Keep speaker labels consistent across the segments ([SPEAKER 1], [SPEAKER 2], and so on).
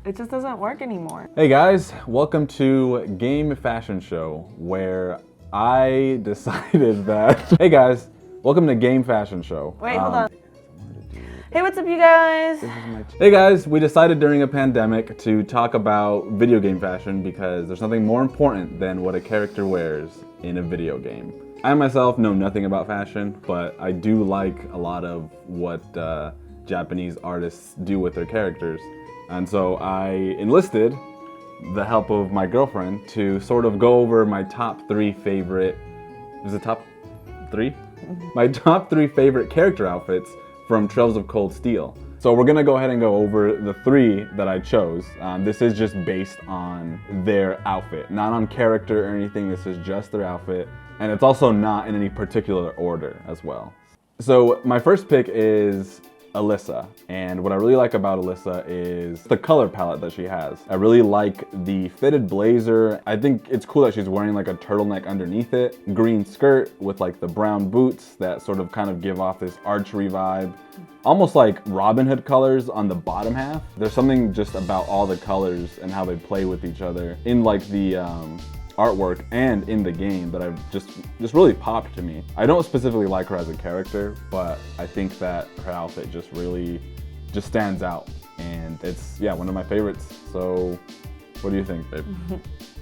[SPEAKER 1] It just doesn't work anymore.
[SPEAKER 2] Hey guys, welcome to Game Fashion Show, where I decided that... Hey guys, welcome to Game Fashion Show.
[SPEAKER 1] Wait, hold on. Hey, what's up, you guys?
[SPEAKER 2] Hey guys, we decided during a pandemic to talk about video game fashion because there's nothing more important than what a character wears in a video game. I myself know nothing about fashion, but I do like a lot of what Japanese artists do with their characters. And so I enlisted the help of my girlfriend to sort of go over my top 3 favorite, is it top 3? My top 3 favorite character outfits from Trails of Cold Steel. So we're gonna go ahead and go over the 3 that I chose. This is just based on their outfit, not on character or anything. This is just their outfit. And it's also not in any particular order as well. So my first pick is Alisa, and what I really like about Alisa is the color palette that she has. I really like the fitted blazer. I think it's cool that she's wearing like a turtleneck underneath it, green skirt with like the brown boots that sort of kind of give off this archery vibe. Almost like Robin Hood colors on the bottom half. There's something just about all the colors and how they play with each other in like the artwork and in the game that I've just really popped to me. I don't specifically like her as a character, but I think that her outfit just really stands out, and it's one of my favorites. So what do you think, babe?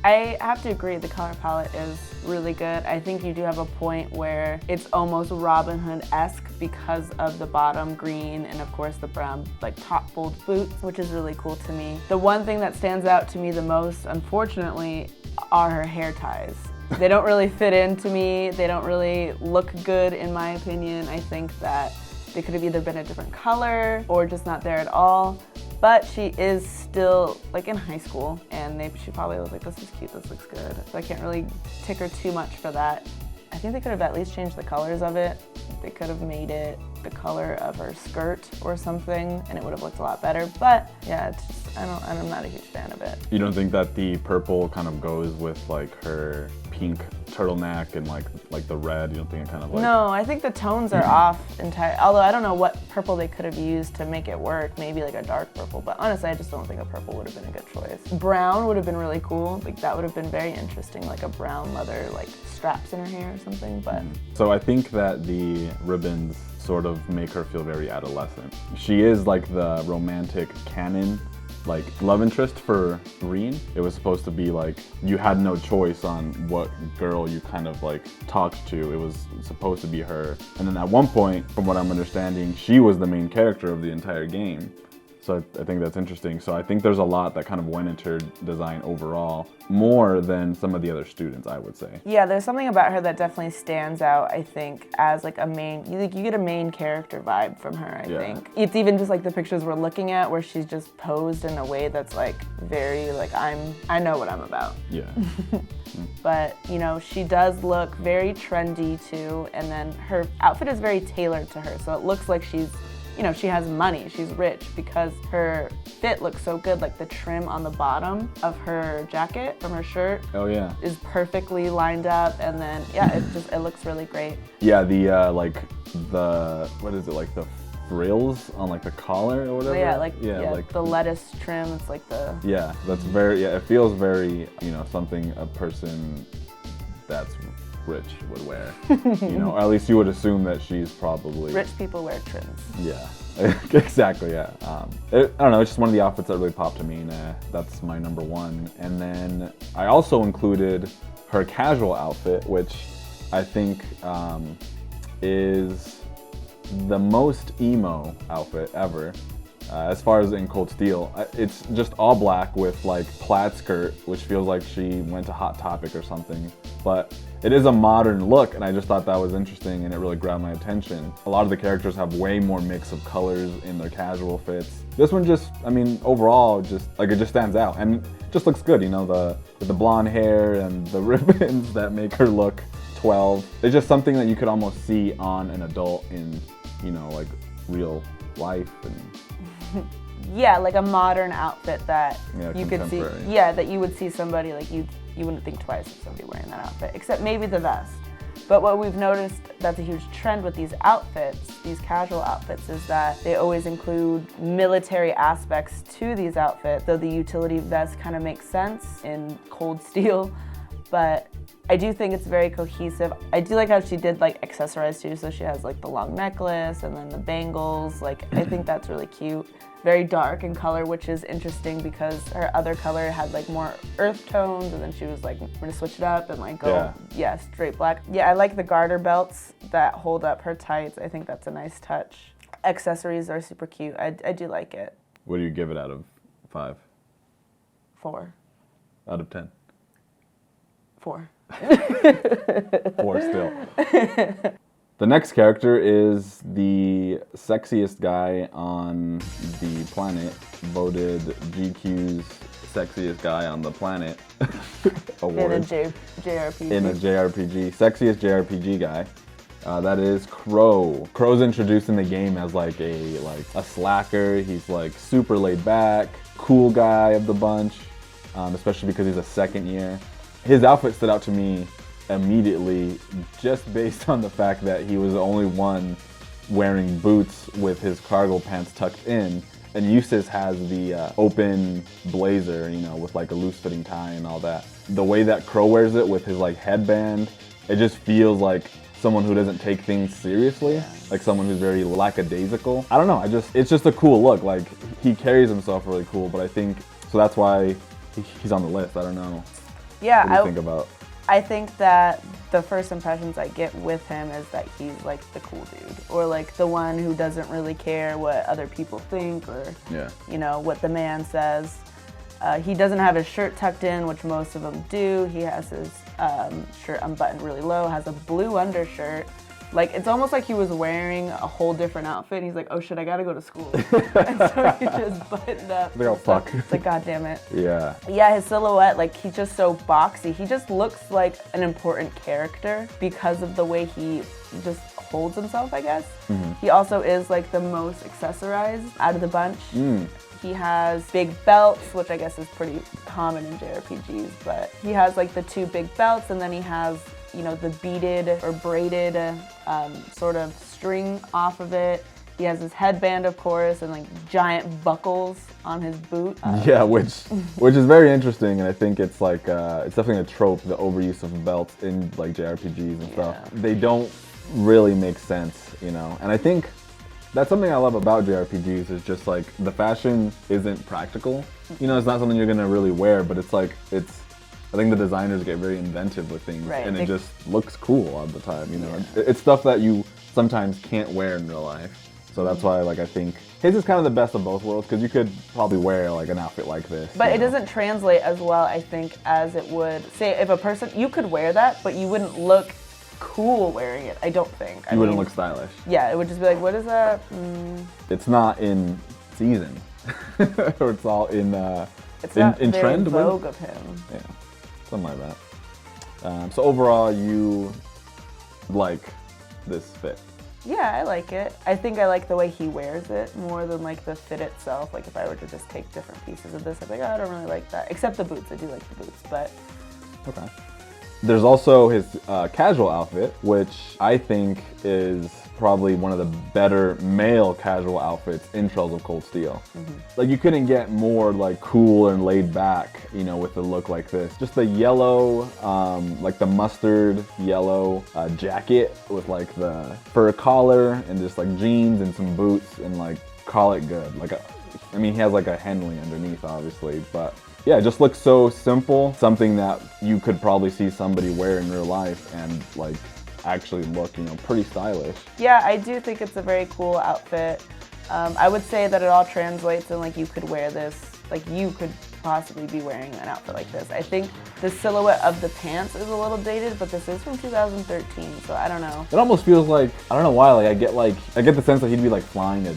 [SPEAKER 1] I have to agree, the color palette is really good. I think you do have a point where it's almost Robin Hood-esque because of the bottom green and of course the brown like top fold boots, which is really cool to me. The one thing that stands out to me the most, unfortunately, are her hair ties. They don't really fit into me. They don't really look good in my opinion. I think that they could have either been a different color or just not there at all. But she is still like in high school, and she probably was like, this is cute, this looks good. So I can't really tick her too much for that. I think they could have at least changed the colors of it. They could have made it the color of her skirt or something, and it would have looked a lot better. But yeah, it's just, I'm not a huge fan of it.
[SPEAKER 2] You don't think that the purple kind of goes with like her pink turtleneck and like the red? You don't think it kind of like...
[SPEAKER 1] No, I think the tones are off entirely. Although I don't know what purple they could have used to make it work. Maybe like a dark purple, but honestly, I just don't think a purple would have been a good choice. Brown would have been really cool. Like that would have been very interesting, like a brown leather like straps in her hair or something. But
[SPEAKER 2] so I think that the ribbons sort of make her feel very adolescent. She is like the romantic canon, like love interest for Green. It was supposed to be like you had no choice on what girl you kind of like talked to. It was supposed to be her. And then at one point, from what I'm understanding, she was the main character of the entire game. So I think that's interesting. So I think there's a lot that kind of went into her design overall, more than some of the other students, I would say.
[SPEAKER 1] Yeah, there's something about her that definitely stands out, I think, as like a main, you get a main character vibe from her, I think. It's even just like the pictures we're looking at where she's just posed in a way that's like very like, I know what I'm about.
[SPEAKER 2] Yeah.
[SPEAKER 1] But, you know, she does look very trendy too, and then her outfit is very tailored to her, so it looks like she's, you know, she has money, she's rich, because her fit looks so good. Like the trim on the bottom of her jacket from her shirt is perfectly lined up, and then it looks really great.
[SPEAKER 2] Yeah, the like the, what is it, like the frills on like the collar or whatever?
[SPEAKER 1] Yeah, like the lettuce trim, it's like the...
[SPEAKER 2] Yeah, that's very, it feels very, you know, something a person that's rich would wear, you know, or at least you would assume that she's probably...
[SPEAKER 1] Rich people wear trims.
[SPEAKER 2] Yeah, exactly, yeah. I don't know, it's just one of the outfits that really popped to me, and that's my number 1. And then I also included her casual outfit, which I think is the most emo outfit ever. As far as in Cold Steel, it's just all black with like plaid skirt, which feels like she went to Hot Topic or something. But it is a modern look, and I just thought that was interesting, and it really grabbed my attention. A lot of the characters have way more mix of colors in their casual fits. This one just, I mean, overall, just like it just stands out and just looks good. You know, the blonde hair and the ribbons that make her look 12. It's just something that you could almost see on an adult in, you know, like real life. And
[SPEAKER 1] yeah, like a modern outfit that you could see.
[SPEAKER 2] Contemporary.
[SPEAKER 1] Yeah, that you would see somebody like you wouldn't think twice of somebody wearing that outfit, except maybe the vest. But what we've noticed that's a huge trend with these outfits, these casual outfits, is that they always include military aspects to these outfits. So the utility vest kind of makes sense in Cold Steel, but I do think it's very cohesive. I do like how she did like accessorize too, so she has like the long necklace and then the bangles. Like, I think that's really cute. Very dark in color, which is interesting because her other color had like more earth tones, and then she was like, I'm gonna switch it up and like go, straight black. Yeah, I like the garter belts that hold up her tights. I think that's a nice touch. Accessories are super cute. I do like it.
[SPEAKER 2] What do you give it out of 5?
[SPEAKER 1] 4.
[SPEAKER 2] Out of 10?
[SPEAKER 1] 4.
[SPEAKER 2] 4 still. The next character is the sexiest guy on the planet, voted GQ's sexiest guy on the planet award.
[SPEAKER 1] In a JRPG.
[SPEAKER 2] In a JRPG. Sexiest JRPG guy. That is Crow. Crow's introduced in the game as like a slacker. He's like super laid back, cool guy of the bunch, especially because he's a second year. His outfit stood out to me immediately just based on the fact that he was the only one wearing boots with his cargo pants tucked in, and Eustace has the open blazer, you know, with like a loose fitting tie and all that. The way that Crow wears it with his like headband, it just feels like someone who doesn't take things seriously, like someone who's very lackadaisical. I don't know, it's just a cool look. Like, he carries himself really cool, but I think, so that's why he's on the list. I don't know.
[SPEAKER 1] Yeah,
[SPEAKER 2] what do you think about?
[SPEAKER 1] I think that the first impressions I get with him is that he's like the cool dude, or like the one who doesn't really care what other people think, or you know, what the man says. He doesn't have his shirt tucked in, which most of them do. He has his shirt unbuttoned really low, has a blue undershirt. Like, it's almost like he was wearing a whole different outfit. He's like, oh shit, I gotta go to school. And so he just buttoned up.
[SPEAKER 2] Like, oh fuck.
[SPEAKER 1] It's like, god damn it.
[SPEAKER 2] Yeah.
[SPEAKER 1] Yeah, his silhouette, like, he's just so boxy. He just looks like an important character because of the way he just holds himself, I guess. Mm-hmm. He also is like the most accessorized out of the bunch. He has big belts, which I guess is pretty common in JRPGs, but he has like the 2 big belts, and then he has, you know, the beaded or braided sort of string off of it. He has his headband, of course, and like giant buckles on his boot.
[SPEAKER 2] Yeah, which is very interesting, and I think it's like it's definitely a trope, the overuse of belts in like JRPGs and stuff. They don't really make sense, you know. And I think that's something I love about JRPGs, is just like the fashion isn't practical. You know, it's not something you're gonna really wear, but it's like I think the designers get very inventive with things, and it just looks cool all the time, you know. It's stuff that you sometimes can't wear in real life. So that's why, like, I think his is kind of the best of both worlds, because you could probably wear like an outfit like this.
[SPEAKER 1] But it doesn't translate as well, I think, as it would, say, if a person, you could wear that, but you wouldn't look cool wearing it, I don't think.
[SPEAKER 2] You wouldn't look stylish.
[SPEAKER 1] Yeah, it would just be like, what is that?
[SPEAKER 2] It's not in season. Or it's all in
[SPEAKER 1] it's not
[SPEAKER 2] in
[SPEAKER 1] very
[SPEAKER 2] trend.
[SPEAKER 1] vogue of him.
[SPEAKER 2] Yeah, something like that. So overall, you like this fit?
[SPEAKER 1] Yeah, I like it. I think I like the way he wears it more than like the fit itself. Like, if I were to just take different pieces of this, I'd be like, oh, I don't really like that. Except the boots, I do like the boots, but.
[SPEAKER 2] Okay. There's also his casual outfit, which I think is probably one of the better male casual outfits in Trails of Cold Steel. Like, you couldn't get more like cool and laid back, you know, with a look like this. Just the yellow, like the mustard yellow jacket with like the fur collar and just like jeans and some boots, and like, call it good. Like, I mean, he has like a handling underneath, obviously, but yeah, it just looks so simple. Something that you could probably see somebody wear in real life and like actually look, you know, pretty stylish. Yeah,
[SPEAKER 1] I do think it's a very cool outfit. I would say that it all translates, and like, you could wear this, like, you could possibly be wearing an outfit like this. I think the silhouette of the pants is a little dated, but this is from 2013, so I don't know.
[SPEAKER 2] It almost feels like, I don't know why, like I get the sense that he'd be like flying a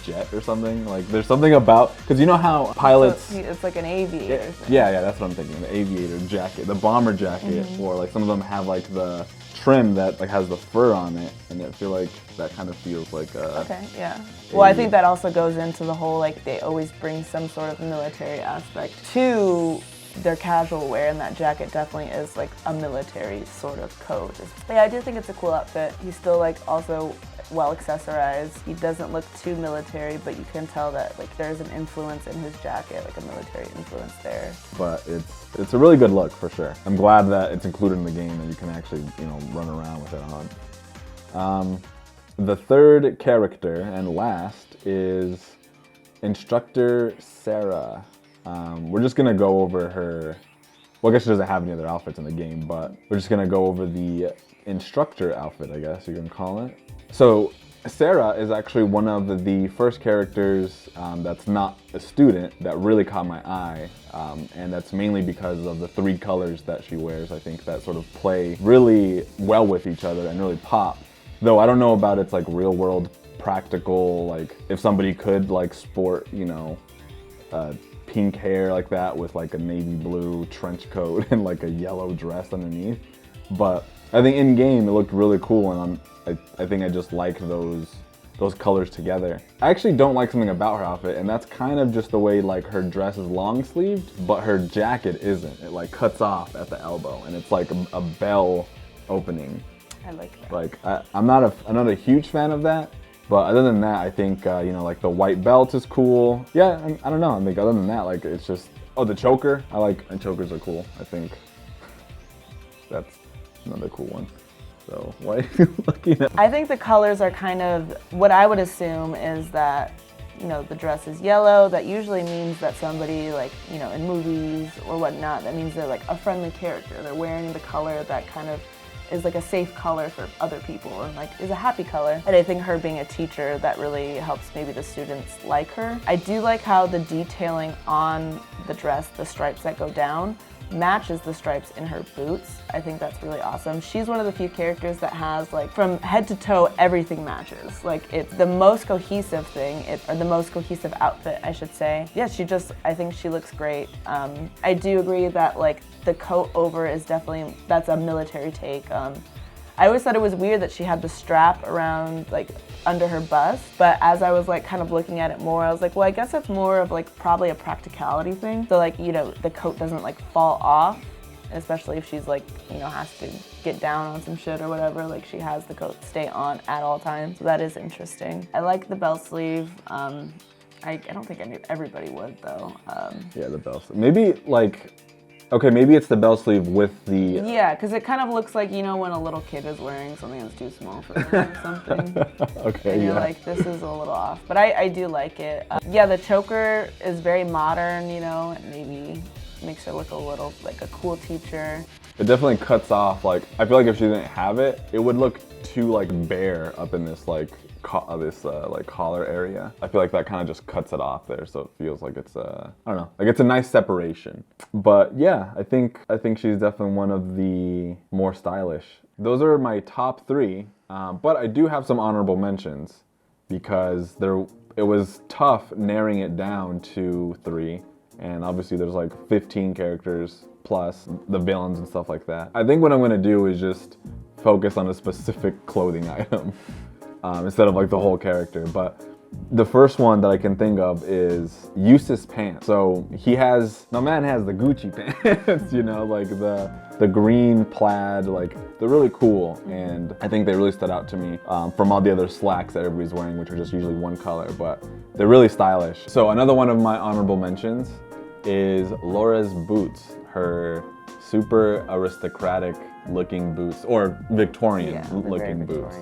[SPEAKER 2] jet or something. Like, there's something about, because you know how pilots,
[SPEAKER 1] so it's like an aviator thing.
[SPEAKER 2] Yeah, that's what I'm thinking, the aviator jacket, the bomber jacket, or like some of them have like the trim that like has the fur on it, and I feel like that kind of feels like
[SPEAKER 1] okay, yeah. Well, I think that also goes into the whole, like, they always bring some sort of military aspect to their casual wear, and that jacket definitely is like a military sort of coat. But yeah, I do think it's a cool outfit. He's still like also well accessorized. He doesn't look too military, but you can tell that like there's an influence in his jacket, like a military influence there.
[SPEAKER 2] But it's a really good look for sure. I'm glad that it's included in the game and you can actually, you know, run around with it on. The third character and last is Instructor Sara. We're just gonna go over her. Well, I guess she doesn't have any other outfits in the game, but we're just gonna go over the instructor outfit, I guess you can call it. So Sara is actually one of the first characters that's not a student that really caught my eye, and that's mainly because of the 3 colors that she wears. I think that sort of play really well with each other and really pop. Though I don't know about its like real world practical, like if somebody could like sport, you know, pink hair like that with like a navy blue trench coat and like a yellow dress underneath. But I think in game it looked really cool, and I think I just like those colors together. I actually don't like something about her outfit, and that's kind of just the way like her dress is long sleeved, but her jacket isn't. It like cuts off at the elbow, and it's like a bell opening.
[SPEAKER 1] I like that.
[SPEAKER 2] Like I'm not a huge fan of that, but other than that, I think you know, like the white belt is cool. Yeah, I don't know. I think other than that, like it's just the choker. And chokers are cool. I think that's another cool one. So why are you looking at?
[SPEAKER 1] I think the colors are kind of what I would assume is that, you know, the dress is yellow. That usually means that somebody, like, you know, in movies or whatnot, that means they're like a friendly character. They're wearing the color that kind of is like a safe color for other people and like is a happy color. And I think her being a teacher, that really helps maybe the students like her. I do like how the detailing on the dress, the stripes that go down, matches the stripes in her boots. I think that's really awesome. She's one of the few characters that has like from head to toe everything matches. Like it's the most cohesive thing, or the most cohesive outfit, I should say. Yeah, I think she looks great. I do agree that like the coat over is definitely, that's a military take. I always thought it was weird that she had the strap around like under her bust, but as I was like kind of looking at it more, I was like, well, I guess it's more of like probably a practicality thing. So like, you know, the coat doesn't like fall off, especially if she's like, you know, has to get down on some shit or whatever, like she has the coat stay on at all times. So that is interesting. I like the bell sleeve. I don't think everybody would though.
[SPEAKER 2] Yeah, the bell sleeve. Maybe like, okay, maybe it's the bell sleeve with the...
[SPEAKER 1] Yeah, because it kind of looks like, you know, when a little kid is wearing something that's too small for them or something.
[SPEAKER 2] Okay,
[SPEAKER 1] and you're like, this is a little off. But I do like it. Yeah, the choker is very modern, you know, and maybe makes her look a little like a cool teacher.
[SPEAKER 2] It definitely cuts off, like, I feel like if she didn't have it, it would look too like bare up in this like like collar area. I feel like that kind of just cuts it off there, so it feels like it's I don't know, like it's a nice separation. But yeah, I think she's definitely one of the more stylish. Those are my top 3, but I do have some honorable mentions because it was tough narrowing it down to 3, and obviously there's like 15 characters plus the villains and stuff like that. I think what I'm gonna do is just focus on a specific clothing item. Instead of like the whole character. But the first one that I can think of is Eustace's pants. So my man has the Gucci pants, you know, like the green plaid, like they're really cool. And I think they really stood out to me from all the other slacks that everybody's wearing, which are just usually one color, but they're really stylish. So another one of my honorable mentions is Laura's boots, her super aristocratic looking boots, or Victorian looking boots.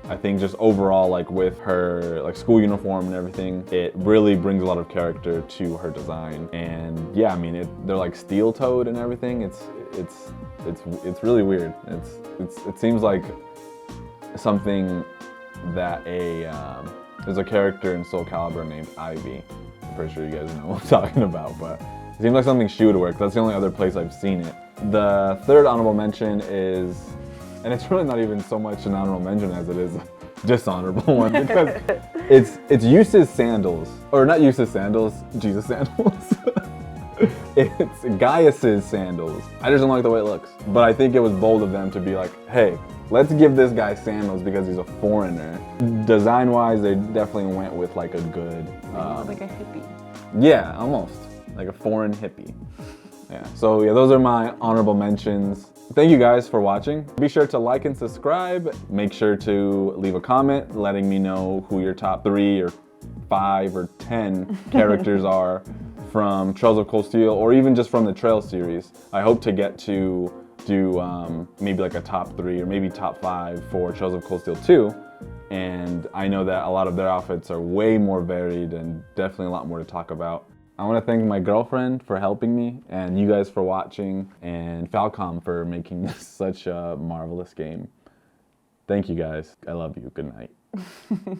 [SPEAKER 2] I think just overall, like with her like school uniform and everything, it really brings a lot of character to her design. And yeah, I mean, they're like steel-toed and everything. It's really weird. It seems like something that there's a character in Soul Calibur named Ivy. I'm pretty sure you guys know what I'm talking about, but it seems like something she would wear, 'cause that's the only other place I've seen it. The third honorable mention is, and it's really not even so much an honorable mention as it is a dishonorable one, because it's Eustace's sandals, or not Eustace's sandals, Jesus sandals. It's Gaius's sandals. I just don't like the way it looks, but I think it was bold of them to be like, hey, let's give this guy sandals because he's a foreigner. Design-wise, they definitely went with like a good...
[SPEAKER 1] like a hippie.
[SPEAKER 2] Yeah, almost. Like a foreign hippie. Yeah, so yeah, those are my honorable mentions. Thank you guys for watching. Be sure to like and subscribe. Make sure to leave a comment letting me know who your top 3 or 5 or 10 characters are from Trails of Cold Steel, or even just from the Trail series. I hope to get to do maybe like a top 3 or maybe top 5 for Trails of Cold Steel 2. And I know that a lot of their outfits are way more varied and definitely a lot more to talk about. I want to thank my girlfriend for helping me, and you guys for watching, and Falcom for making this such a marvelous game. Thank you guys. I love you. Good night.